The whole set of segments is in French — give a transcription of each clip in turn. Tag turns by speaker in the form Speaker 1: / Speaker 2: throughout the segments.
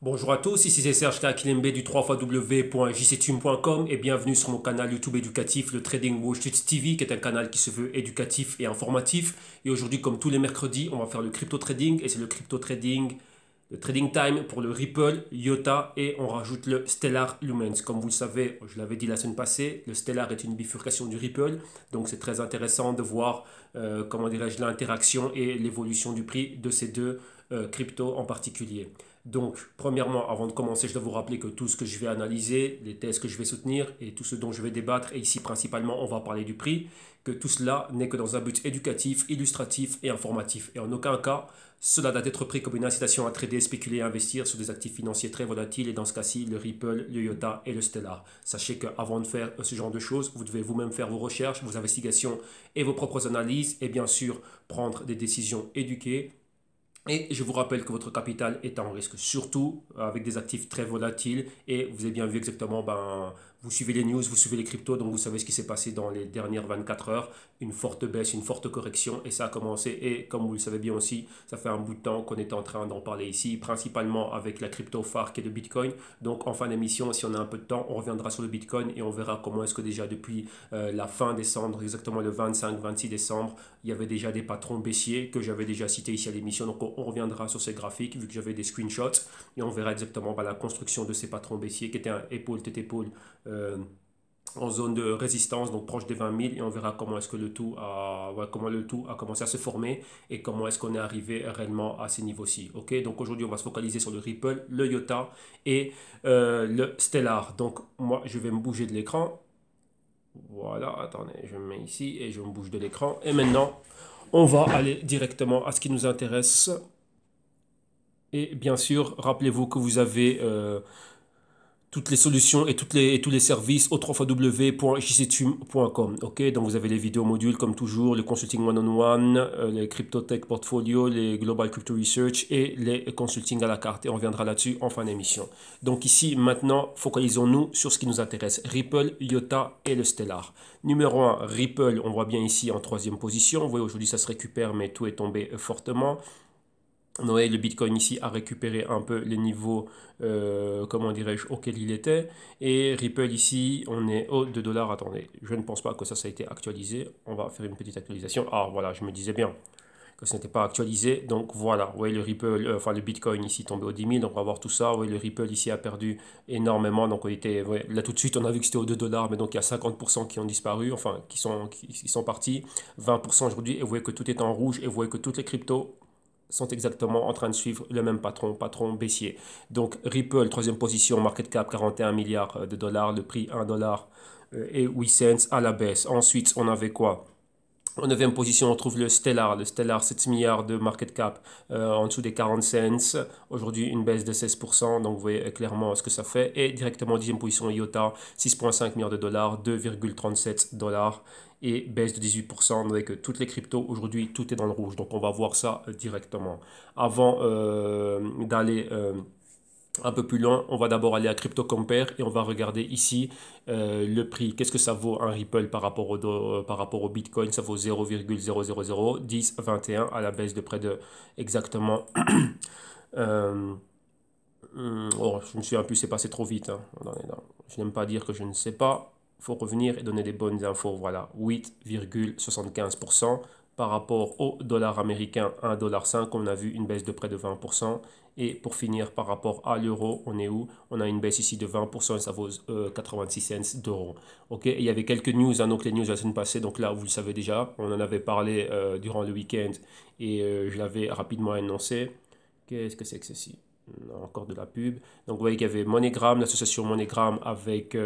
Speaker 1: Bonjour à tous, ici c'est Serge Kakilembe du 3xw.jctune.com et bienvenue sur mon canal YouTube éducatif, le Trading Wall Street TV, qui est un canal qui se veut éducatif et informatif. Et aujourd'hui, comme tous les mercredis, on va faire le crypto trading et c'est le crypto trading, le trading time pour le Ripple, IOTA et on rajoute le Stellar Lumens. Comme vous le savez, je l'avais dit la semaine passée, le Stellar est une bifurcation du Ripple, donc c'est très intéressant de voir comment dirais-je l'interaction et l'évolution du prix de ces deux cryptos en particulier. Donc, premièrement, avant de commencer, je dois vous rappeler que tout ce que je vais analyser, les thèses que je vais soutenir et tout ce dont je vais débattre, et ici principalement on va parler du prix, que tout cela n'est que dans un but éducatif, illustratif et informatif. Et en aucun cas, cela doit être pris comme une incitation à trader, spéculer et investir sur des actifs financiers très volatiles, et dans ce cas-ci, le Ripple, le IOTA et le Stellar. Sachez qu'avant de faire ce genre de choses, vous devez vous-même faire vos recherches, vos investigations et vos propres analyses, et bien sûr prendre des décisions éduquées. Et je vous rappelle que votre capital est en risque, surtout avec des actifs très volatiles. Et vous avez bien vu exactement, vous suivez les news, vous suivez les cryptos, donc vous savez ce qui s'est passé dans les dernières 24 heures. Une forte baisse, une forte correction, et ça a commencé. Et comme vous le savez bien aussi, ça fait un bout de temps qu'on est en train d'en parler ici, principalement avec la crypto phare qui est le Bitcoin. Donc en fin d'émission, si on a un peu de temps, on reviendra sur le Bitcoin et on verra comment est-ce que déjà depuis la fin décembre, exactement le 25-26 décembre, il y avait déjà des patrons baissiers que j'avais déjà cités ici à l'émission. Donc on reviendra sur ces graphiques vu que j'avais des screenshots et on verra exactement la construction de ces patrons baissiers qui étaient un épaule tête épaule en zone de résistance, donc proche des 20 000, et on verra comment est-ce que comment le tout a commencé à se former et comment est-ce qu'on est arrivé réellement à ces niveaux-ci. Ok, donc aujourd'hui on va se focaliser sur le Ripple, le IOTA et le Stellar. Donc moi je vais me bouger de l'écran. Voilà, attendez, je me mets ici et je me bouge de l'écran. Et maintenant, on va aller directement à ce qui nous intéresse. Et bien sûr, rappelez-vous que vous avez toutes les solutions et tous les services au www.jctune.com. Ok, donc vous avez les vidéos modules comme toujours, le consulting one-on-one, les crypto-tech portfolio, les global crypto research et les consulting à la carte. Et on reviendra là-dessus en fin d'émission. Donc ici, maintenant, focalisons-nous sur ce qui nous intéresse. Ripple, IOTA et le Stellar. Numéro 1, Ripple, on voit bien ici en troisième position. Vous voyez, aujourd'hui ça se récupère, mais tout est tombé fortement. Noé, le Bitcoin ici a récupéré un peu les niveaux, comment dirais-je, auxquels il était. Et Ripple ici, on est au 2 dollars. Attendez, je ne pense pas que ça a été actualisé. On va faire une petite actualisation. Ah voilà, je me disais bien que ce n'était pas actualisé. Donc voilà, vous voyez le Ripple, enfin le Bitcoin ici tombé au 10 000. Donc on va voir tout ça. Vous voyez le Ripple ici a perdu énormément. Donc on était, ouais, là tout de suite on a vu que c'était au 2 dollars. Mais donc il y a 50% qui ont disparu, enfin qui sont partis. 20% aujourd'hui. Et vous voyez que tout est en rouge. Et vous voyez que toutes les cryptos sont exactement en train de suivre le même patron baissier. Donc Ripple, troisième position, market cap 41 milliards de dollars, le prix 1 dollar et 8 cents à la baisse. Ensuite, on avait quoi? En neuvième position, on trouve le Stellar 7 milliards de market cap en dessous des 40 cents. Aujourd'hui, une baisse de 16%. Donc, vous voyez clairement ce que ça fait. Et directement en dixième position, IOTA, 6,5 milliards de dollars, 2,37 dollars et baisse de 18%. Vous voyez que toutes les cryptos, aujourd'hui, tout est dans le rouge. Donc, on va voir ça directement. Avant d'aller un peu plus loin, on va d'abord aller à Crypto Compare et on va regarder ici le prix. Qu'est-ce que ça vaut un Ripple par rapport au Bitcoin? Ça vaut 0,0001021 à la baisse de près de exactement. euh, oh, je me souviens plus, c'est passé trop vite, hein. Non, non, je n'aime pas dire que je ne sais pas. Il faut revenir et donner des bonnes infos. Voilà, 8,75% par rapport au dollar américain 1,5 $. On a vu une baisse de près de 20%. Et pour finir, par rapport à l'euro, on est où? On a une baisse ici de 20% et ça vaut 86 cents d'euros. Ok, et il y avait quelques news, hein, donc les news la semaine passée, donc là vous le savez déjà, on en avait parlé durant le week-end et je l'avais rapidement annoncé. Qu'est-ce que c'est que ceci? Encore de la pub. Donc vous voyez qu'il y avait MoneyGram, l'association MoneyGram avec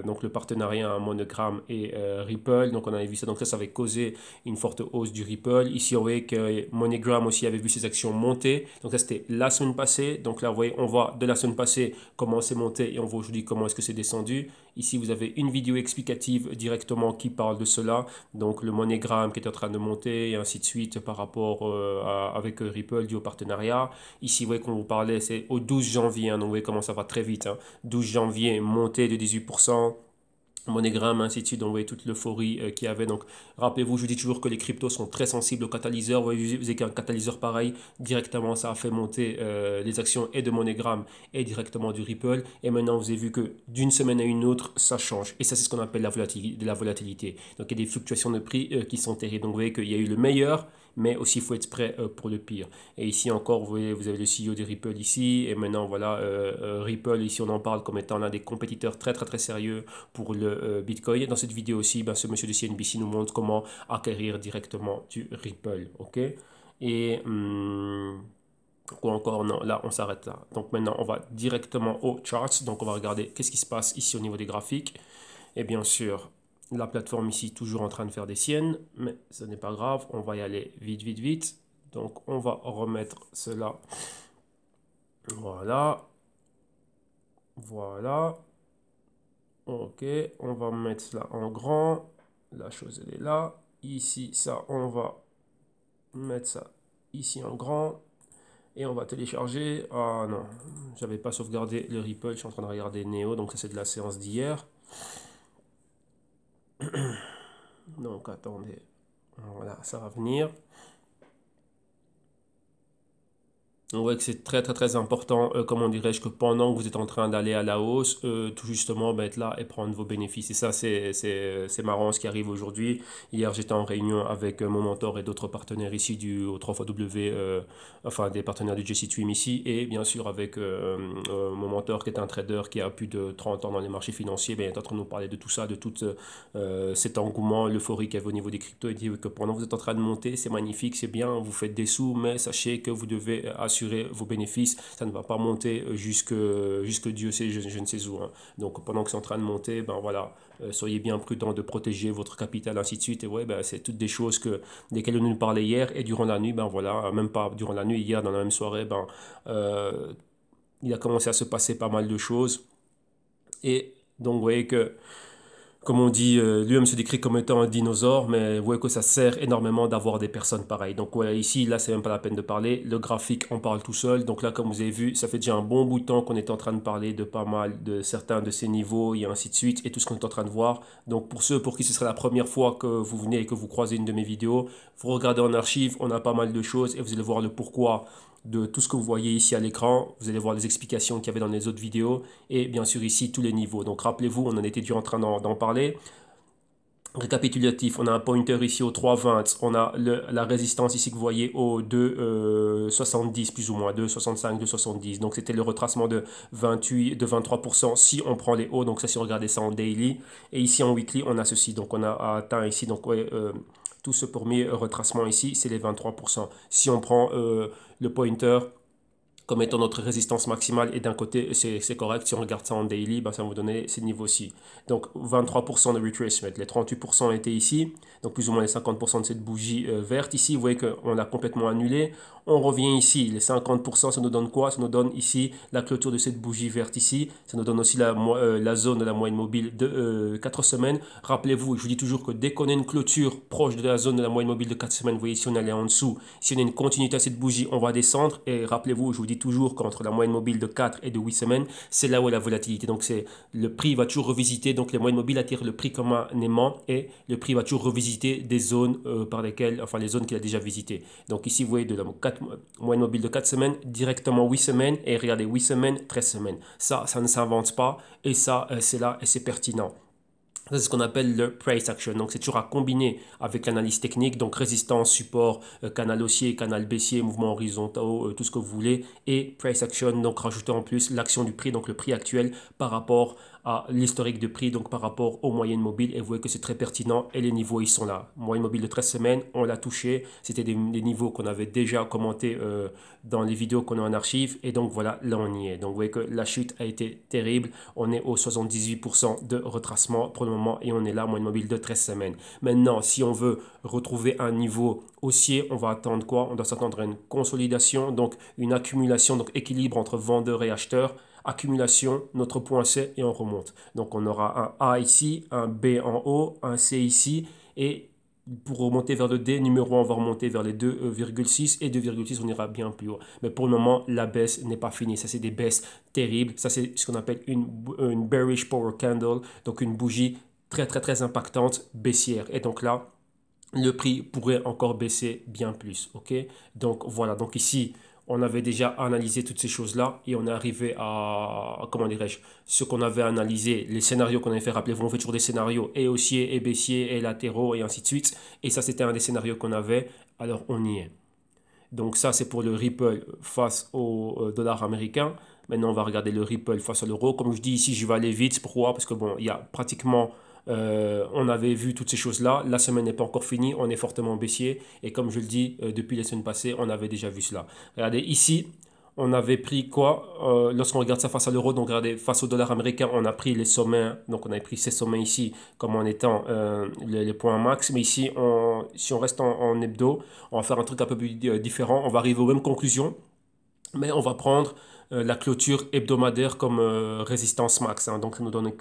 Speaker 1: donc le partenariat MoneyGram et Ripple. Donc on avait vu ça. Donc ça avait causé une forte hausse du Ripple. Ici, vous voyez que MoneyGram aussi avait vu ses actions monter. Donc ça c'était la semaine passée. Donc là, vous voyez, on voit de la semaine passée comment c'est monté et on voit aujourd'hui comment est-ce que c'est descendu. Ici, vous avez une vidéo explicative directement qui parle de cela. Donc le MoneyGram qui est en train de monter et ainsi de suite par rapport avec Ripple dû au partenariat. Ici, vous voyez qu'on vous parlait, c'est au 12 janvier, hein, donc vous voyez comment ça va très vite, hein. 12 janvier, montée de 18%. MoneyGram, ainsi de suite. Donc, vous voyez toute l'euphorie qu'il y avait. Donc, rappelez-vous, je vous dis toujours que les cryptos sont très sensibles au catalyseur. Vous voyez qu'un catalyseur pareil, directement, ça a fait monter les actions et de MoneyGram et directement du Ripple. Et maintenant, vous avez vu que d'une semaine à une autre, ça change. Et ça, c'est ce qu'on appelle la volatilité. Donc, il y a des fluctuations de prix qui sont terribles. Donc, vous voyez qu'il y a eu le meilleur, mais aussi il faut être prêt pour le pire. Et ici encore, vous voyez, vous avez le CEO de Ripple ici, et maintenant voilà, Ripple ici on en parle comme étant l'un des compétiteurs très très très sérieux pour le Bitcoin. Et dans cette vidéo aussi, ben, ce monsieur de CNBC nous montre comment acquérir directement du Ripple, ok? Et quoi encore? Non, là on s'arrête là. Donc maintenant on va directement aux charts, donc on va regarder qu'est-ce qui se passe ici au niveau des graphiques. Et bien sûr, la plateforme ici toujours en train de faire des siennes, mais ce n'est pas grave, on va y aller vite, vite, vite. Donc on va remettre cela. Voilà. Voilà. Ok, on va mettre cela en grand. La chose elle est là. Ici, ça, on va mettre ça ici en grand. Et on va télécharger. Ah non, j'avais pas sauvegardé le Ripple, je suis en train de regarder Neo, donc ça c'est de la séance d'hier. Donc attendez, voilà, ça va venir. On voit que c'est très très très important, comment dirais-je, que pendant que vous êtes en train d'aller à la hausse, tout justement être là et prendre vos bénéfices. Et ça, c'est marrant ce qui arrive aujourd'hui. Hier, j'étais en réunion avec mon mentor et d'autres partenaires ici au 3xW, enfin des partenaires du Jesse Twim ici, et bien sûr avec mon mentor qui est un trader qui a plus de 30 ans dans les marchés financiers, ben, il est en train de nous parler de tout ça, de tout cet engouement, l'euphorie qu'il y avait au niveau des cryptos. Il dit que pendant que vous êtes en train de monter, c'est magnifique, c'est bien, vous faites des sous, mais sachez que vous devez assurer vos bénéfices, ça ne va pas monter jusque Dieu sait, je ne sais où, hein. Donc pendant que c'est en train de monter, ben voilà, soyez bien prudent de protéger votre capital, ainsi de suite. Et ouais, ben, c'est toutes des choses desquelles on nous parlait hier et durant la nuit, ben voilà, même pas durant la nuit, hier dans la même soirée, ben il a commencé à se passer pas mal de choses. Et donc vous voyez que comme on dit, lui-même se décrit comme étant un dinosaure, mais vous voyez que ça sert énormément d'avoir des personnes pareilles. Donc voilà, ici, là, c'est même pas la peine de parler. Le graphique, on parle tout seul. Donc là, comme vous avez vu, ça fait déjà un bon bout de temps qu'on est en train de parler de pas mal de certains de ces niveaux et ainsi de suite, et tout ce qu'on est en train de voir. Donc pour ceux pour qui ce serait la première fois que vous venez et que vous croisez une de mes vidéos, vous regardez en archive, on a pas mal de choses et vous allez voir le pourquoi de tout ce que vous voyez ici à l'écran. Vous allez voir les explications qu'il y avait dans les autres vidéos et bien sûr ici tous les niveaux. Donc rappelez-vous, on en était déjà en train d'en parler. Récapitulatif, on a un pointer ici au 3,20, on a la résistance ici que vous voyez au 2,70 plus ou moins, 2,65, 2,70. Donc c'était le retracement de 28, de 23% si on prend les hauts, donc ça si on regardait ça en daily. Et ici en weekly, on a ceci, donc on a atteint ici, donc ouais, tout ce premier retracement ici, c'est les 23%. Si on prend le pointer comme étant notre résistance maximale et d'un côté c'est correct, si on regarde ça en daily, ben, ça va vous donner ces niveaux-ci. Donc 23% de retracement, les 38% étaient ici, donc plus ou moins les 50% de cette bougie verte ici, vous voyez qu'on a complètement annulé. On revient ici, les 50%, ça nous donne quoi? Ça nous donne ici la clôture de cette bougie verte ici, ça nous donne aussi la zone de la moyenne mobile de 4 semaines. Rappelez-vous, je vous dis toujours que dès qu'on a une clôture proche de la zone de la moyenne mobile de 4 semaines, vous voyez ici on allait en dessous, si on a une continuité à cette bougie, on va descendre, et rappelez-vous, je vous dis toujours qu'entre la moyenne mobile de 4 et de 8 semaines, c'est là où est la volatilité. Donc le prix va toujours revisiter, donc les moyennes mobiles attirent le prix comme un aimant et le prix va toujours revisiter des zones par lesquelles, enfin les zones qu'il a déjà visitées. Donc ici vous voyez de la moyenne mobile de 4 semaines directement 8 semaines et regardez 8 semaines, 13 semaines. Ça ne s'invente pas et ça c'est là et c'est pertinent. C'est ce qu'on appelle le price action. Donc, c'est toujours à combiner avec l'analyse technique, donc résistance, support, canal haussier, canal baissier, mouvement horizontaux, tout ce que vous voulez. Et price action, donc rajouter en plus l'action du prix, donc le prix actuel par rapport à l'historique de prix, donc par rapport aux moyennes mobiles. Et vous voyez que c'est très pertinent et les niveaux, ils sont là. Moyenne mobile de 13 semaines, on l'a touché. C'était des niveaux qu'on avait déjà commentés dans les vidéos qu'on a en archive. Et donc, voilà, là, on y est. Donc, vous voyez que la chute a été terrible. On est au 78% de retracement pour le moment et on est là, moyenne mobile de 13 semaines. Maintenant, si on veut retrouver un niveau haussier, on va attendre quoi? On doit s'attendre à une consolidation, donc une accumulation, donc équilibre entre vendeurs et acheteurs. Accumulation, notre point C et on remonte. Donc on aura un A ici, un B en haut, un C ici et pour remonter vers le D, numéro 1, on va remonter vers les 2,6 et 2,6, on ira bien plus haut. Mais pour le moment, la baisse n'est pas finie. Ça, c'est des baisses terribles. Ça, c'est ce qu'on appelle une bearish power candle, donc une bougie très impactante baissière. Et donc là, le prix pourrait encore baisser bien plus. Ok, donc voilà, donc ici, on avait déjà analysé toutes ces choses-là et on est arrivé à, comment dirais-je, ce qu'on avait analysé, les scénarios qu'on avait fait. Rappelez-vous, on fait toujours des scénarios et haussiers, et baissiers, et latéraux, et ainsi de suite. Et ça, c'était un des scénarios qu'on avait. Alors, on y est. Donc ça, c'est pour le Ripple face au dollar américain. Maintenant, on va regarder le Ripple face à l'euro. Comme je dis ici, je vais aller vite. Pourquoi? Parce que bon, il y a pratiquement, on avait vu toutes ces choses-là. La semaine n'est pas encore finie. On est fortement baissier. Et comme je le dis, depuis les semaines passées, on avait déjà vu cela. Regardez ici. On avait pris quoi lorsqu'on regarde ça face à l'euro, donc regardez, face au dollar américain, on a pris les sommets, donc on a pris ces sommets ici comme en étant les points max, mais ici, si on reste en hebdo, on va faire un truc un peu plus différent, on va arriver aux mêmes conclusions, mais on va prendre la clôture hebdomadaire comme résistance max. Hein. Donc ça nous donne,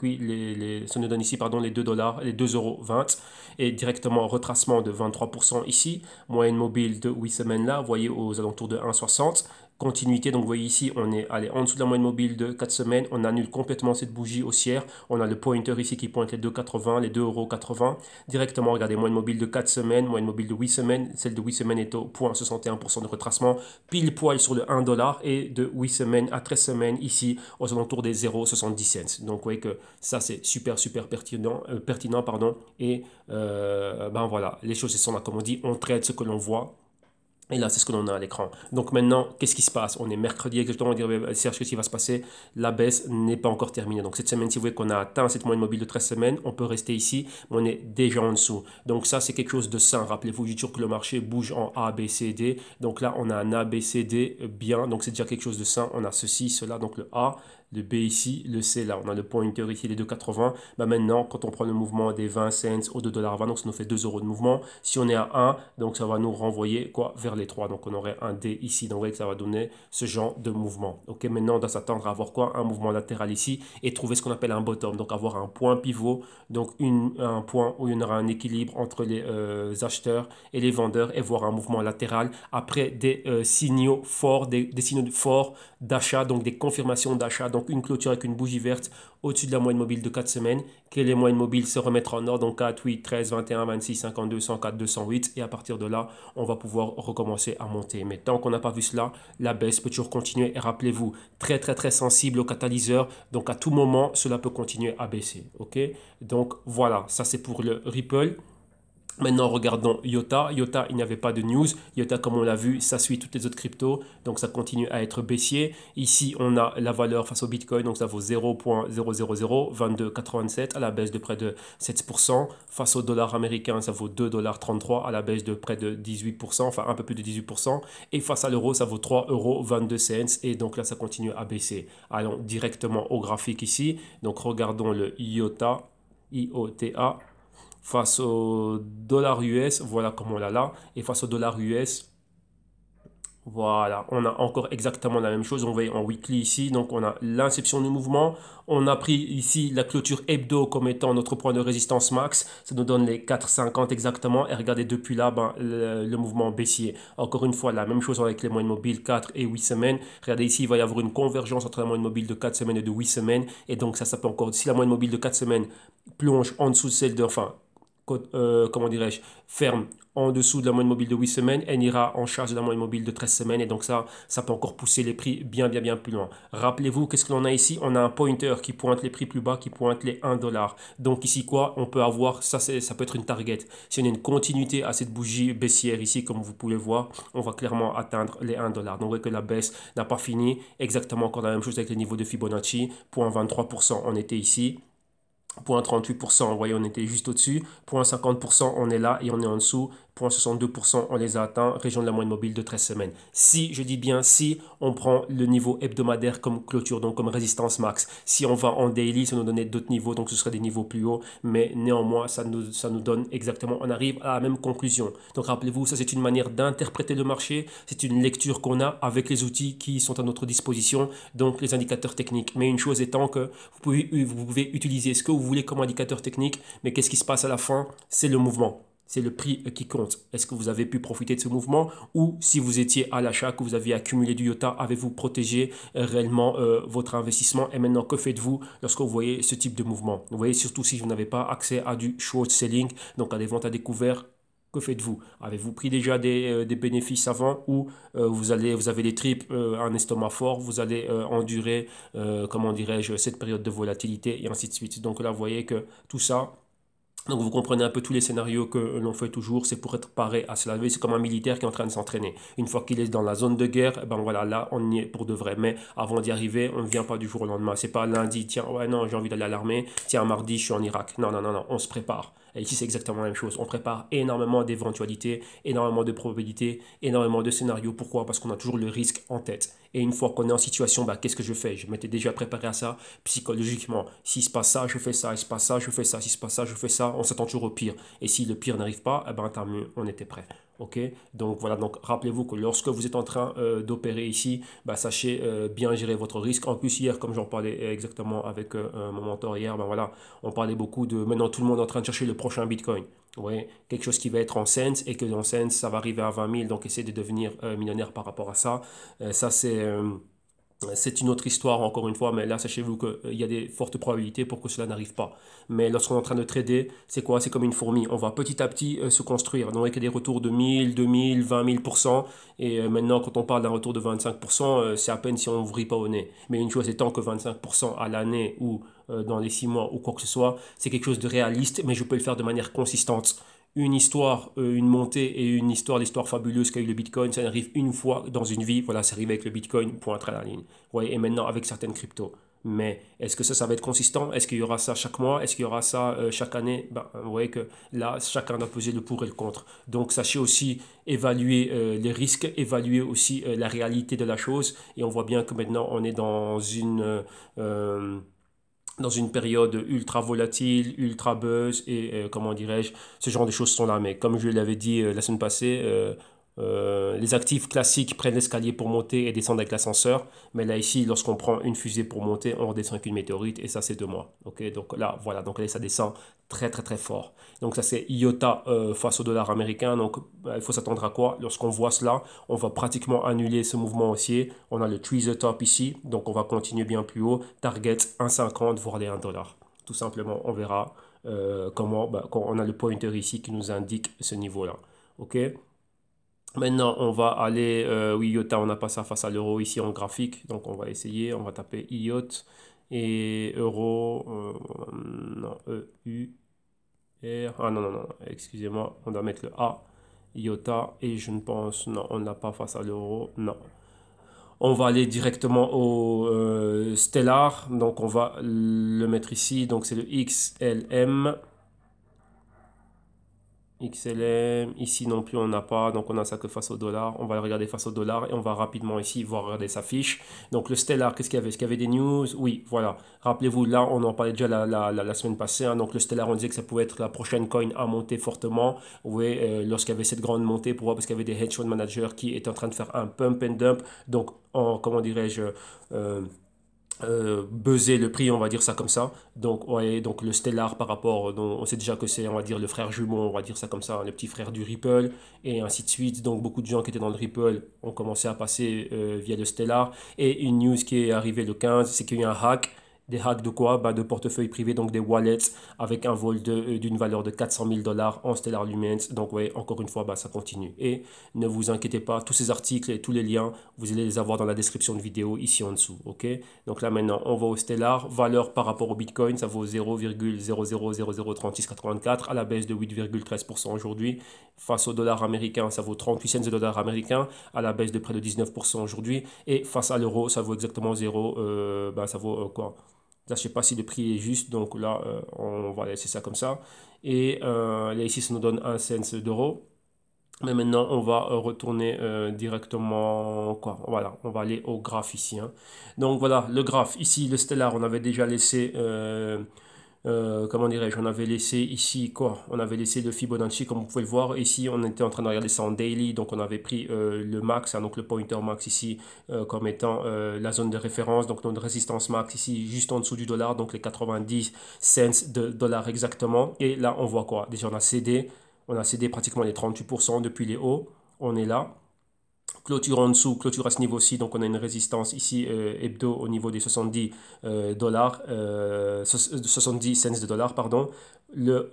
Speaker 1: ça nous donne ici pardon, les 2 dollars, les 2,20 € et directement retracement de 23% ici, moyenne mobile de 8 semaines là, vous voyez aux alentours de 1,60. Continuité, donc vous voyez ici, on est allé en dessous de la moyenne mobile de 4 semaines, on annule complètement cette bougie haussière, on a le pointer ici qui pointe les 2,80, les 2,80 €, directement, regardez, moyenne mobile de 4 semaines, moyenne mobile de 8 semaine, celle de 8 semaines est au 0,61% de retracement, pile poil sur le 1 dollar et de 8 semaines à 13 semaines ici aux alentours des 0,70 $. Donc vous voyez que ça c'est super pertinent pardon, et ben voilà, les choses sont là comme on dit, on traite ce que l'on voit. Et là, c'est ce que l'on a à l'écran. Donc maintenant, qu'est-ce qui se passe? On est mercredi exactement, on dirait, Serge, qu'est-ce qui va se passer? La baisse n'est pas encore terminée. Donc cette semaine, si vous voyez qu'on a atteint cette moyenne mobile de 13 semaines, on peut rester ici, mais on est déjà en dessous. Donc ça, c'est quelque chose de sain. Rappelez-vous, je dis toujours que le marché bouge en A, B, C, D. Donc là, on a un A, B, C, D bien. Donc c'est déjà quelque chose de sain. On a ceci, cela, donc le A, le B ici, le C là. On a le pointer ici, les 2,80. Bah maintenant, quand on prend le mouvement des 20 cents au 2,20 $, donc ça nous fait 2 € de mouvement. Si on est à 1, donc ça va nous renvoyer quoi vers les 3. Donc on aurait un D ici. Donc vous voyez que ça va donner ce genre de mouvement. Ok, maintenant on doit s'attendre à avoir quoi? Un mouvement latéral ici et trouver ce qu'on appelle un bottom. Donc avoir un point pivot, donc un point où il y en aura un équilibre entre les acheteurs et les vendeurs et voir un mouvement latéral après des signaux forts, des signaux forts d'achat, donc des confirmations d'achat. Donc une clôture avec une bougie verte au-dessus de la moyenne mobile de 4 semaines, que les moyennes mobiles se remettre en ordre, donc 4, 8, 13, 21, 26, 52, 104, 208, et à partir de là, on va pouvoir recommencer à monter. Mais tant qu'on n'a pas vu cela, la baisse peut toujours continuer, et rappelez-vous, très sensible au catalyseur, donc à tout moment, cela peut continuer à baisser, ok? Donc voilà, ça c'est pour le Ripple. Maintenant, regardons IOTA. IOTA, il n'y avait pas de news. IOTA, comme on l'a vu, ça suit toutes les autres cryptos. Donc, ça continue à être baissier. Ici, on a la valeur face au Bitcoin. Donc, ça vaut 0,0002287 à la baisse de près de 7%. Face au dollar américain, ça vaut 2,33 $ à la baisse de près de 18%. Enfin, un peu plus de 18%. Et face à l'euro, ça vaut 3,22 €. Et donc là, ça continue à baisser. Allons directement au graphique ici. Donc, regardons le IOTA. IOTA. Face au dollar US, voilà comment on l'a là. Et face au dollar US, voilà, on a encore exactement la même chose. On voit en weekly ici, donc on a l'inception du mouvement. On a pris ici la clôture hebdo comme étant notre point de résistance max. Ça nous donne les 4,50 exactement. Et regardez, depuis là, ben, le mouvement baissier. Encore une fois, la même chose avec les moyennes mobiles 4 et 8 semaines. Regardez ici, il va y avoir une convergence entre la moyenne mobile de 4 semaines et de 8 semaines. Et donc ça peut encore, si la moyenne mobile de 4 semaines plonge en dessous de celle de, enfin, comment dirais-je, ferme en dessous de la moyenne mobile de 8 semaines, elle ira en charge de la moyenne mobile de 13 semaines et donc ça peut encore pousser les prix bien plus loin. Rappelez-vous, qu'est-ce que l'on a ici? On a un pointer qui pointe les prix plus bas, qui pointe les 1 $. Donc ici quoi? On peut avoir, ça peut être une target. Si on a une continuité à cette bougie baissière ici, comme vous pouvez voir, on va clairement atteindre les 1 $. Donc vous voyez que la baisse n'a pas fini. Exactement encore la même chose avec les niveaux de Fibonacci. 0,23%, on était ici. 0,38%, vous voyez, on était juste au-dessus. 0,50%, on est là et on est en dessous. 0,62%, on les a atteints. Région de la moyenne mobile de 13 semaines. Si, je dis bien si, on prend le niveau hebdomadaire comme clôture, donc comme résistance max. Si on va en daily, ça nous donne d'autres niveaux, donc ce serait des niveaux plus hauts. Mais néanmoins, ça nous donne exactement, on arrive à la même conclusion. Donc rappelez-vous, ça c'est une manière d'interpréter le marché. C'est une lecture qu'on a avec les outils qui sont à notre disposition, donc les indicateurs techniques. Mais une chose étant que vous pouvez utiliser ce que vous voulez comme indicateur technique, mais qu'est-ce qui se passe à la fin? C'est le mouvement. c'est le prix qui compte. Est-ce que vous avez pu profiter de ce mouvement ou si vous étiez à l'achat, que vous aviez accumulé du IOTA, avez-vous protégé réellement votre investissement et maintenant que faites-vous lorsque vous voyez ce type de mouvement? Vous voyez, surtout si vous n'avez pas accès à du short selling, donc à des ventes à découvert. Que faites-vous? Avez-vous pris déjà des bénéfices avant ou vous avez les tripes, un estomac fort, vous allez endurer, comment dirais-je, cette période de volatilité et ainsi de suite. Donc là, vous voyez que tout ça, donc vous comprenez un peu tous les scénarios que l'on fait toujours, c'est pour être paré à cela. C'est comme un militaire qui est en train de s'entraîner. Une fois qu'il est dans la zone de guerre, eh ben voilà, là on y est pour de vrai. Mais avant d'y arriver, on ne vient pas du jour au lendemain. C'est pas lundi, tiens, ouais non, j'ai envie d'aller à l'armée, tiens, mardi, je suis en Irak. Non, non, non, non, on se prépare. Et ici, c'est exactement la même chose. On prépare énormément d'éventualités, énormément de probabilités, énormément de scénarios. Pourquoi? Parce qu'on a toujours le risque en tête. Et une fois qu'on est en situation, bah, qu'est-ce que je fais? Je m'étais déjà préparé à ça psychologiquement. S'il se passe ça, je fais ça. Il se passe ça, je fais ça. S'il se passe ça, je fais ça. On s'attend toujours au pire. Et si le pire n'arrive pas, eh ben, tant mieux, on était prêt. Ok? Donc voilà, donc rappelez-vous que lorsque vous êtes en train d'opérer ici, bah, sachez bien gérer votre risque. En plus, hier, comme j'en parlais exactement avec mon mentor hier, ben voilà, on parlait beaucoup de maintenant tout le monde est en train de chercher le prochain Bitcoin. Ouais, quelque chose qui va être en cents et que en cents, ça va arriver à 20 000. Donc, essayez de devenir millionnaire par rapport à ça. Ça, c'est une autre histoire, encore une fois, mais là, sachez-vous qu'il y a des fortes probabilités pour que cela n'arrive pas. Mais lorsqu'on est en train de trader, c'est quoi? C'est comme une fourmi. On va petit à petit se construire. Donc, il y a des retours de 1000, 2000, 20 000%. Et maintenant, quand on parle d'un retour de 25%, c'est à peine si on ne vous rit pas au nez. Mais une chose étant que 25% à l'année ou dans les 6 mois ou quoi que ce soit, c'est quelque chose de réaliste, mais je peux le faire de manière consistante. Une histoire, une montée et une histoire, l'histoire fabuleuse qu'a eu le Bitcoin, ça arrive une fois dans une vie. Voilà, c'est arrivé avec le Bitcoin, point à la ligne. Ouais, et maintenant avec certaines cryptos. Mais est-ce que ça va être consistant? Est-ce qu'il y aura ça chaque mois? Est-ce qu'il y aura ça chaque année? Ben, vous voyez que là, chacun doit peser le pour et le contre. Donc, sachez aussi évaluer les risques, évaluer aussi la réalité de la chose. Et on voit bien que maintenant, on est dans une période ultra volatile, ultra buzz et comment dirais-je, ce genre de choses sont là. Mais comme je l'avais dit la semaine passée, les actifs classiques prennent l'escalier pour monter et descendent avec l'ascenseur. Mais là, ici, lorsqu'on prend une fusée pour monter, on redescend avec une météorite et ça, c'est 2 mois. Ok, donc là, voilà, donc là, ça descend très, très, très fort. Donc ça, c'est IOTA face au dollar américain. Donc il faut s'attendre à quoi? Lorsqu'on voit cela, on va pratiquement annuler ce mouvement haussier. On a le tree the top ici, donc on va continuer bien plus haut. Target 1,50 voire les 1 $. Tout simplement, on verra comment, bah, quand on a le pointer ici qui nous indique ce niveau-là. Ok? Maintenant, on va aller, oui, IOTA, on n'a pas ça face à l'euro ici en graphique, donc on va essayer, on va taper IOT et euro, non, ah non, non, non, excusez-moi, on doit mettre le A, IOTA, et je ne pense, non, on ne l'a pas face à l'euro, non. On va aller directement au Stellar, donc on va le mettre ici, donc c'est le XLM. XLM, ici non plus on n'a pas, donc on a ça que face au dollar. On va le regarder face au dollar et on va rapidement ici voir regarder sa fiche. Donc le Stellar, qu'est-ce qu'il y avait? Est-ce qu'il y avait des news? Oui, voilà. Rappelez-vous, là on en parlait déjà la semaine passée, hein. Donc le Stellar, on disait que ça pouvait être la prochaine coin à monter fortement. Vous voyez, lorsqu'il y avait cette grande montée, pourquoi? Parce qu'il y avait des hedge fund managers qui étaient en train de faire un pump and dump. Donc, comment dirais-je, buzzer le prix, on va dire ça comme ça. Donc, ouais, donc le Stellar par rapport, donc, on sait déjà que c'est, on va dire, le frère jumeau, on va dire ça comme ça, hein, le petit frère du Ripple, et ainsi de suite. Donc, beaucoup de gens qui étaient dans le Ripple ont commencé à passer via le Stellar. Et une news qui est arrivée le 15, c'est qu'il y a eu un hack. Des hacks de quoi? Bah, de portefeuilles privés, donc des wallets avec un vol d'une valeur de 400 000 dollars en Stellar Lumens. Donc, ouais, encore une fois, bah, ça continue. Et ne vous inquiétez pas, tous ces articles et tous les liens, vous allez les avoir dans la description de vidéo ici en dessous. Ok? Donc là, maintenant, on va au Stellar. Valeur par rapport au Bitcoin, ça vaut 0,00003684 à la baisse de 8,13% aujourd'hui. Face au dollar américain, ça vaut 38 cents de dollar américain à la baisse de près de 19% aujourd'hui. Et face à l'euro, ça vaut exactement 0. Bah, ça vaut quoi? Là, je ne sais pas si le prix est juste, donc là, on va laisser ça comme ça. Et là, ici, ça nous donne 1 cent d'euro. Mais maintenant, on va retourner directement, quoi, voilà, on va aller au graphe ici, hein. Donc voilà, le graphe, ici, le Stellar, on avait déjà laissé, comment dirais-je, on avait laissé ici, quoi, on avait laissé le Fibonacci, comme vous pouvez le voir. Ici, on était en train de regarder ça en daily, donc on avait pris le max, hein, donc le pointer max ici, comme étant la zone de référence, donc notre résistance max ici, juste en dessous du dollar, donc les 90 cents de dollars exactement. Et là, on voit quoi? Déjà, on a cédé. On a cédé pratiquement les 38% depuis les hauts. On est là. Clôture en dessous, clôture à ce niveau-ci, donc on a une résistance ici hebdo au niveau des 70 dollars, 70 cents de dollars, pardon. Le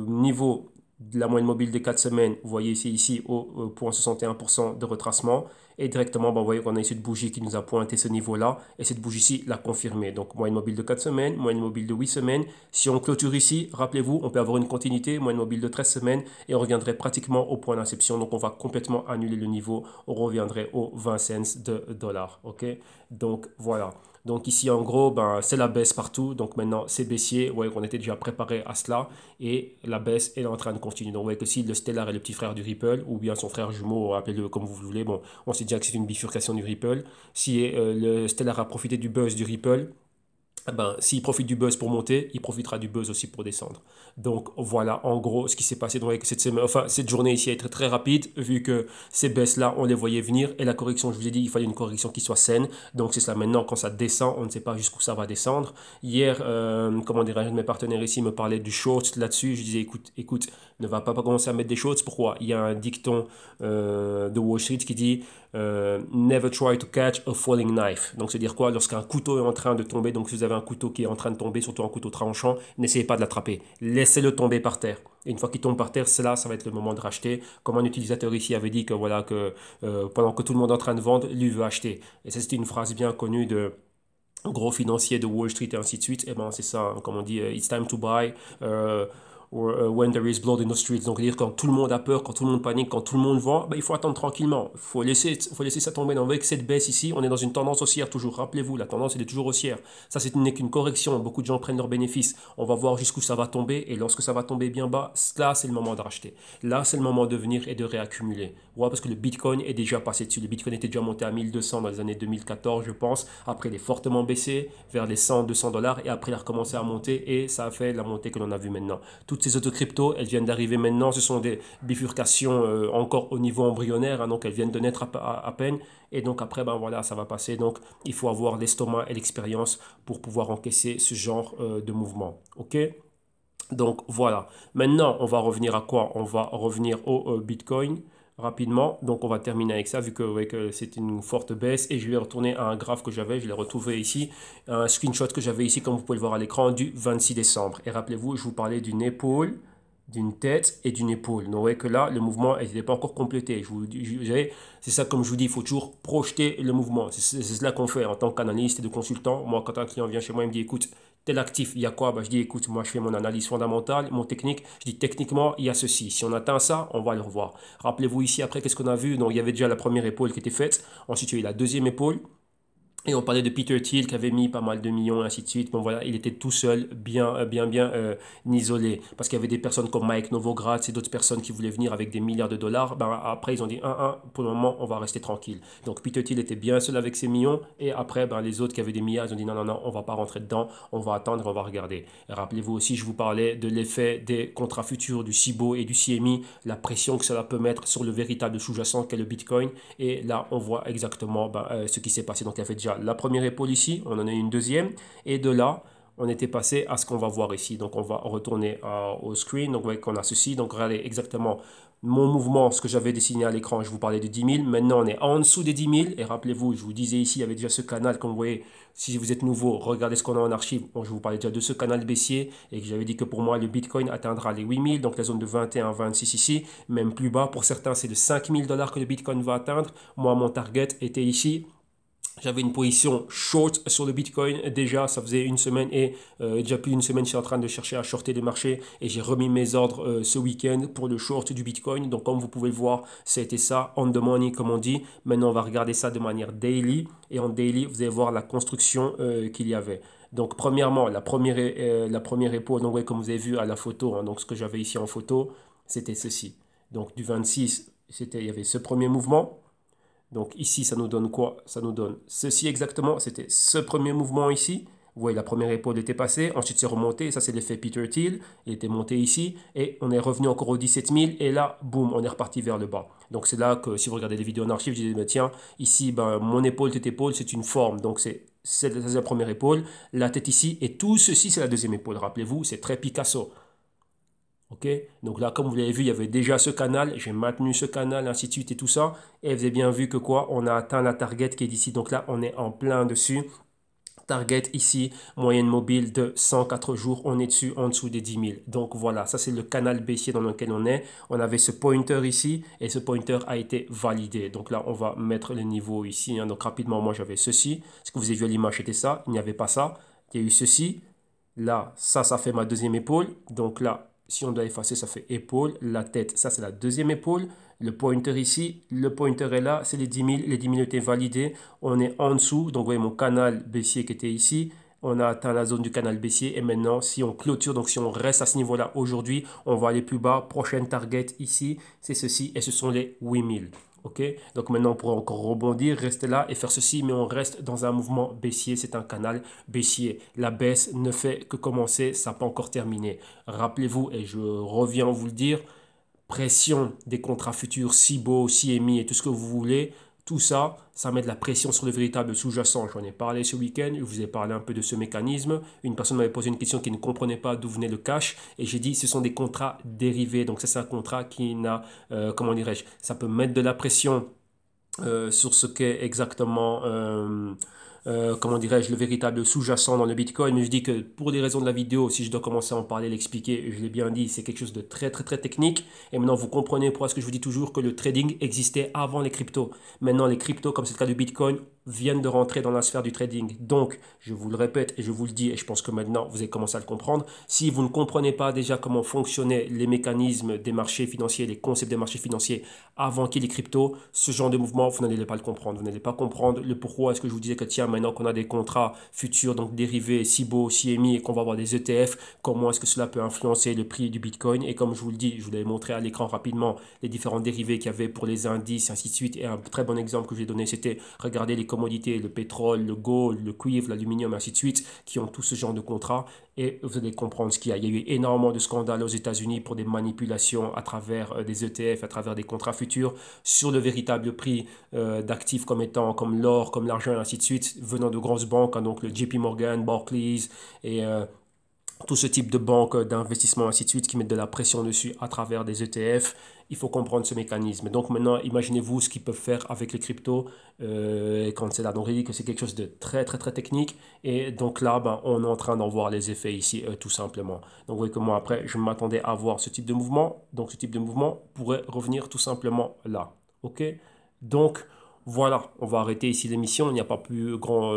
Speaker 1: niveau de la moyenne mobile des 4 semaines, vous voyez ici au 0,61% de retracement. Et directement, vous voyez qu'on a ici cette bougie qui nous a pointé ce niveau-là. Et cette bougie-ci l'a confirmé. Donc, moyenne mobile de 4 semaines, moyenne mobile de 8 semaines. Si on clôture ici, rappelez-vous, on peut avoir une continuité, moyenne mobile de 13 semaines. Et on reviendrait pratiquement au point d'inception. Donc, on va complètement annuler le niveau. On reviendrait aux 20 cents de dollars. OK? Donc, voilà. Donc ici, en gros, ben, c'est la baisse partout. Donc maintenant, c'est baissier. Vous voyez qu'on était déjà préparé à cela. Et la baisse est en train de continuer. Donc vous voyez que si le Stellar est le petit frère du Ripple, ou bien son frère jumeau, appelez-le comme vous voulez. Bon, on sait déjà que c'est une bifurcation du Ripple. Si le Stellar a profité du buzz du Ripple, eh ben, s'il profite du buzz pour monter, il profitera du buzz aussi pour descendre. Donc voilà en gros ce qui s'est passé. Donc cette semaine, enfin, cette journée ici a été très rapide vu que ces baisses-là, on les voyait venir. Et la correction, je vous ai dit, il fallait une correction qui soit saine. Donc c'est cela maintenant, quand ça descend, on ne sait pas jusqu'où ça va descendre. Hier, comment dirais-je, mes partenaires ici me parlaient du short là-dessus. Je disais, écoute, ne va pas commencer à mettre des shorts. Pourquoi? Il y a un dicton de Wall Street qui dit never try to catch a falling knife. Donc c'est dire quoi? Lorsqu'un couteau est en train de tomber, donc si vous avez un couteau qui est en train de tomber, surtout un couteau tranchant, n'essayez pas de l'attraper. Laissez-le tomber par terre. Et une fois qu'il tombe par terre, ça va être le moment de racheter. Comme un utilisateur ici avait dit que voilà que pendant que tout le monde est en train de vendre, lui veut acheter. Et ça c'était une phrase bien connue de gros financiers de Wall Street et ainsi de suite. Et ben c'est ça, hein, comme on dit, it's time to buy. When there is blood in the streets. Donc, dire quand tout le monde a peur, quand tout le monde panique, quand tout le monde vend, ben, il faut attendre tranquillement. Il faut laisser ça tomber. Donc, avec cette baisse ici, on est dans une tendance haussière toujours. Rappelez-vous, la tendance, elle est toujours haussière. Ça, n'est qu'une correction. Beaucoup de gens prennent leurs bénéfices. On va voir jusqu'où ça va tomber. Et lorsque ça va tomber bien bas, là, c'est le moment de racheter. Là, c'est le moment de venir et de réaccumuler. Ouais, parce que le Bitcoin est déjà passé dessus. Le Bitcoin était déjà monté à 1200 dans les années 2014, je pense. Après, il est fortement baissé vers les 100, 200 dollars. Et après, il a recommencé à monter. Et ça a fait la montée que l'on a vue maintenant. Toutes ces autres cryptos, elles viennent d'arriver maintenant. Ce sont des bifurcations encore au niveau embryonnaire. Hein, donc, elles viennent de naître à peine. Et donc, après, ben voilà, ça va passer. Donc, il faut avoir l'estomac et l'expérience pour pouvoir encaisser ce genre de mouvement. OK? Donc, voilà. Maintenant, on va revenir à quoi? On va revenir au Bitcoin rapidement. Donc, on va terminer avec ça, vu que c'est une forte baisse. Et je vais retourner à un graphe que j'avais, je l'ai retrouvé ici, un screenshot que j'avais ici, comme vous pouvez le voir à l'écran, du 26 décembre. Et rappelez-vous, je vous parlais d'une épaule, d'une tête et d'une épaule. Donc, vous voyez que là, le mouvement n'est pas encore complété. C'est ça, comme je vous dis, il faut toujours projeter le mouvement. C'est cela qu'on fait en tant qu'analyste et de consultant. Moi, quand un client vient chez moi, il me dit, écoute, tel actif, il y a quoi? Ben, je dis, écoute, moi, je fais mon analyse fondamentale, mon technique. Je dis, techniquement, il y a ceci. Si on atteint ça, on va le revoir. Rappelez-vous ici, après, qu'est-ce qu'on a vu? Donc, il y avait déjà la première épaule qui était faite. Ensuite, il y a eu la deuxième épaule. Et on parlait de Peter Thiel qui avait mis pas mal de millions et ainsi de suite. Bon voilà, il était tout seul, bien isolé. Parce qu'il y avait des personnes comme Mike Novogratz et d'autres personnes qui voulaient venir avec des milliards de dollars. Ben, après, ils ont dit, pour le moment, on va rester tranquille. Donc Peter Thiel était bien seul avec ses millions. Et après, ben, les autres qui avaient des milliards, ils ont dit, non, on va pas rentrer dedans. On va attendre, on va regarder. Et rappelez-vous aussi, je vous parlais de l'effet des contrats futurs du CIBO et du CME, la pression que cela peut mettre sur le véritable sous-jacent qu'est le Bitcoin. Et là, on voit exactement ce qui s'est passé. Donc, il y avait déjà la première épaule ici, on en a une deuxième, et de là, on était passé à ce qu'on va voir ici. Donc, on va retourner au screen. Donc, vous voyez qu'on a ceci. Donc, regardez exactement mon mouvement, ce que j'avais dessiné à l'écran. Je vous parlais de 10 000. Maintenant, on est en dessous des 10 000. Et rappelez-vous, je vous disais ici, il y avait déjà ce canal. Comme vous voyez, si vous êtes nouveau, regardez ce qu'on a en archive. Bon, je vous parlais déjà de ce canal baissier. Et que j'avais dit que pour moi, le Bitcoin atteindra les 8 000. Donc, la zone de 21 à 26 ici. Même plus bas. Pour certains, c'est de 5 000 dollars que le Bitcoin va atteindre. Moi, mon target était ici. J'avais une position short sur le Bitcoin. Déjà, ça faisait une semaine et déjà plus d'une semaine, je suis en train de chercher à shorter des marchés et j'ai remis mes ordres ce week-end pour le short du Bitcoin. Donc, comme vous pouvez le voir, c'était ça, on the money, comme on dit. Maintenant, on va regarder ça de manière daily. Et en daily, vous allez voir la construction qu'il y avait. Donc, premièrement, la première épaule, donc, ouais, comme vous avez vu à la photo, hein, donc ce que j'avais ici en photo, c'était ceci. Donc, du 26, il y avait ce premier mouvement. Donc ici, ça nous donne quoi? Ça nous donne ceci exactement. C'était ce premier mouvement ici. Vous voyez, la première épaule était passée. Ensuite, c'est remonté. Ça, c'est l'effet Peter Thiel. Il était monté ici. Et on est revenu encore aux 17 000. Et là, boum, on est reparti vers le bas. Donc c'est là que si vous regardez les vidéos en archive, je disais, tiens, ici, mon épaule, cette épaule, c'est une forme. Donc c'est la première épaule. La tête ici. Et tout ceci, c'est la deuxième épaule. Rappelez-vous, c'est très Picasso. Ok, donc là, comme vous l'avez vu, il y avait déjà ce canal. J'ai maintenu ce canal, ainsi de suite et tout ça. Et vous avez bien vu que quoi, on a atteint la target qui est d'ici. Donc là, on est en plein dessus. Target ici, moyenne mobile de 104 jours, on est dessus en dessous des 10 000. Donc voilà, ça c'est le canal baissier dans lequel on est. On avait ce pointer ici et ce pointer a été validé. Donc là, on va mettre le niveau ici. Hein. Donc rapidement, moi j'avais ceci. Ce que vous avez vu à l'image, c'était ça. Il n'y avait pas ça. Il y a eu ceci. Là, ça fait ma deuxième épaule. Donc là, si on doit effacer, ça fait épaule. La tête, ça c'est la deuxième épaule. Le pointer ici, le pointer est là, c'est les 10 000. Les 10 000 étaient validés. On est en dessous. Donc vous voyez mon canal baissier qui était ici. On a atteint la zone du canal baissier. Et maintenant, si on clôture, donc si on reste à ce niveau-là aujourd'hui, on va aller plus bas. Prochaine target ici, c'est ceci. Et ce sont les 8 000. Ok, donc maintenant on pourrait encore rebondir, rester là et faire ceci, mais on reste dans un mouvement baissier, c'est un canal baissier. La baisse ne fait que commencer, ça n'a pas encore terminé. Rappelez-vous, et je reviens vous le dire, pression des contrats futurs, SIBO, CMI et tout ce que vous voulez, tout ça, ça met de la pression sur le véritable sous-jacent. J'en ai parlé ce week-end, je vous ai parlé un peu de ce mécanisme. Une personne m'avait posé une question qui ne comprenait pas d'où venait le cash et j'ai dit ce sont des contrats dérivés. Donc ça c'est un contrat qui n'a, comment dirais-je, ça peut mettre de la pression sur ce qu'est exactement, comment dirais-je, le véritable sous-jacent dans le Bitcoin. Mais je dis que pour les raisons de la vidéo, si je dois commencer à en parler, l'expliquer, je l'ai bien dit, c'est quelque chose de très très très technique. Et maintenant, vous comprenez pourquoi est-ce que je vous dis toujours que le trading existait avant les cryptos. Maintenant, les cryptos, comme c'est le cas du Bitcoin, viennent de rentrer dans la sphère du trading. Donc, je vous le répète et je vous le dis, et je pense que maintenant, vous avez commencé à le comprendre. Si vous ne comprenez pas déjà comment fonctionnaient les mécanismes des marchés financiers, les concepts des marchés financiers avant qu'il y ait les cryptos, ce genre de mouvement, vous n'allez pas le comprendre. Vous n'allez pas comprendre le pourquoi est-ce que je vous disais que tiens, maintenant qu'on a des contrats futurs, donc dérivés, SIBO, CMI, et qu'on va avoir des ETF, comment est-ce que cela peut influencer le prix du Bitcoin. Et comme je vous le dis, je vous l'avais montré à l'écran rapidement, les différents dérivés qu'il y avait pour les indices, et ainsi de suite. Et un très bon exemple que je vous ai donné, c'était regarder les commodités, le pétrole, le gold, le cuivre, l'aluminium, ainsi de suite, qui ont tout ce genre de contrats. Et vous allez comprendre ce qu'il y a. Il y a eu énormément de scandales aux États-Unis pour des manipulations à travers des ETF, à travers des contrats futurs, sur le véritable prix d'actifs comme étant comme l'or, comme l'argent, et ainsi de suite, venant de grosses banques, hein, donc le JP Morgan, Barclays et tout ce type de banques d'investissement, ainsi de suite, qui mettent de la pression dessus à travers des ETF. Il faut comprendre ce mécanisme. Donc maintenant, imaginez-vous ce qu'ils peuvent faire avec les cryptos quand c'est là. Donc il dit que c'est quelque chose de très très très technique. Et donc là, ben, on est en train d'en voir les effets ici, tout simplement. Donc vous voyez que moi, après, je m'attendais à voir ce type de mouvement. Donc ce type de mouvement pourrait revenir tout simplement là. OK? Donc voilà, on va arrêter ici l'émission. Il n'y a pas plus grand,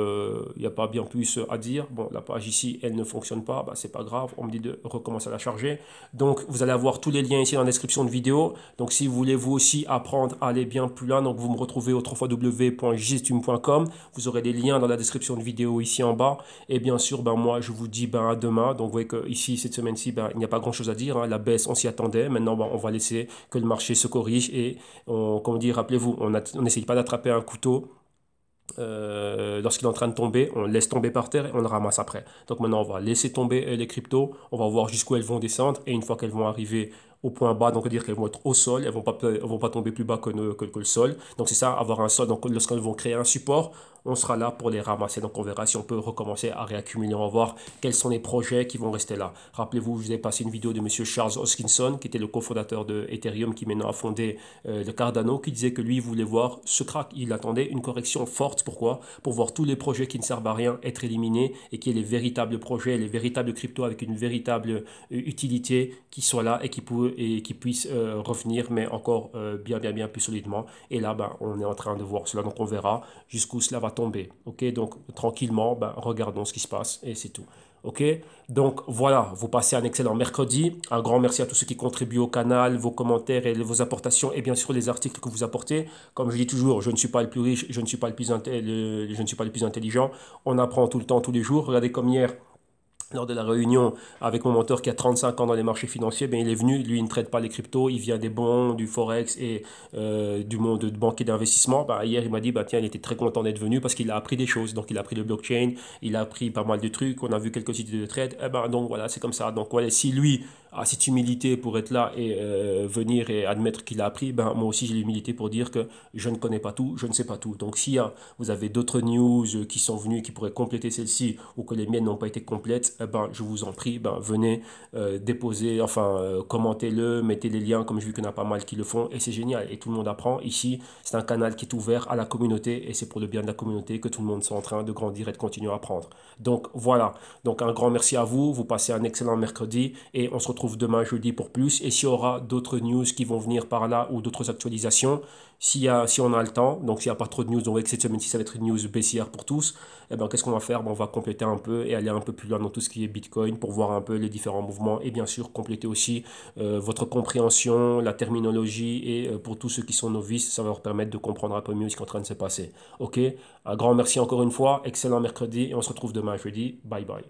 Speaker 1: il n'y a pas bien plus à dire. Bon, la page ici, elle ne fonctionne pas. Bah, c'est pas grave. On me dit de recommencer à la charger. Donc, vous allez avoir tous les liens ici dans la description de vidéo. Donc, si vous voulez vous aussi apprendre à aller bien plus loin, donc vous me retrouvez au www.jstume.com. Vous aurez des liens dans la description de vidéo ici en bas. Et bien sûr, ben moi, je vous dis ben à demain. Donc, vous voyez que ici cette semaine-ci, ben, il n'y a pas grand-chose à dire. Hein. La baisse, on s'y attendait. Maintenant, ben, on va laisser que le marché se corrige et comme on dit, rappelez-vous, on n'essaye pas d'attraper un couteau lorsqu'il est en train de tomber, on le laisse tomber par terre et on le ramasse après. Donc maintenant, on va laisser tomber les cryptos, on va voir jusqu'où elles vont descendre et une fois qu'elles vont arriver au point bas, donc dire qu'elles vont être au sol, elles vont pas tomber plus bas que le sol. Donc c'est ça, avoir un sol. Donc lorsqu'elles vont créer un support, on sera là pour les ramasser. Donc on verra si on peut recommencer à réaccumuler. On va voir quels sont les projets qui vont rester là. Rappelez-vous, je vous ai passé une vidéo de monsieur Charles Hoskinson, qui était le cofondateur de Ethereum, qui maintenant a fondé le Cardano, qui disait que lui voulait voir ce crack. Il attendait une correction forte. Pourquoi? Pour voir tous les projets qui ne servent à rien être éliminés et qu'il y ait les véritables projets, les véritables cryptos avec une véritable utilité qui soient là et qui puissent revenir, mais encore bien plus solidement. Et là, ben, on est en train de voir cela. Donc on verra jusqu'où cela va tomber. Ok, donc tranquillement, ben, regardons ce qui se passe et c'est tout. Ok, donc voilà, vous passez un excellent mercredi. Un grand merci à tous ceux qui contribuent au canal, vos commentaires et vos apportations et bien sûr les articles que vous apportez. Comme je dis toujours, je ne suis pas le plus riche, je ne suis pas le plus intelligent. On apprend tout le temps, tous les jours. Regardez comme hier, lors de la réunion avec mon mentor qui a 35 ans dans les marchés financiers, ben il est venu, lui il ne traite pas les cryptos, il vient des bons, du forex et du monde de banquier d'investissement. Ben, hier il m'a dit, ben, tiens, il était très content d'être venu parce qu'il a appris des choses. Donc il a appris le blockchain, il a appris pas mal de trucs, on a vu quelques sites de trade. Eh ben, donc voilà, c'est comme ça. Donc voilà, si lui a cette humilité pour être là et venir et admettre qu'il a appris, ben, moi aussi j'ai l'humilité pour dire que je ne connais pas tout, je ne sais pas tout. Donc si vous avez d'autres news qui sont venues, qui pourraient compléter celle-ci ou que les miennes n'ont pas été complètes, ben, je vous en prie, ben, venez déposer, enfin commentez-le, mettez les liens comme je vu qu'il y en a pas mal qui le font et c'est génial et tout le monde apprend. Ici, c'est un canal qui est ouvert à la communauté et c'est pour le bien de la communauté que tout le monde est en train de grandir et de continuer à apprendre. Donc voilà, donc un grand merci à vous, vous passez un excellent mercredi et on se retrouve demain jeudi pour plus. Et s'il y aura d'autres news qui vont venir par là ou d'autres actualisations, si on a le temps, donc s'il n'y a pas trop de news, on voit que cette semaine-ci ça va être une news baissière pour tous, eh ben, qu'est-ce qu'on va faire? Ben, on va compléter un peu et aller un peu plus loin dans tout ce qui est Bitcoin pour voir un peu les différents mouvements et bien sûr compléter aussi votre compréhension, la terminologie et pour tous ceux qui sont novices, ça va leur permettre de comprendre un peu mieux ce qui est en train de se passer. Ok, un grand merci encore une fois, excellent mercredi et on se retrouve demain jeudi. Bye bye.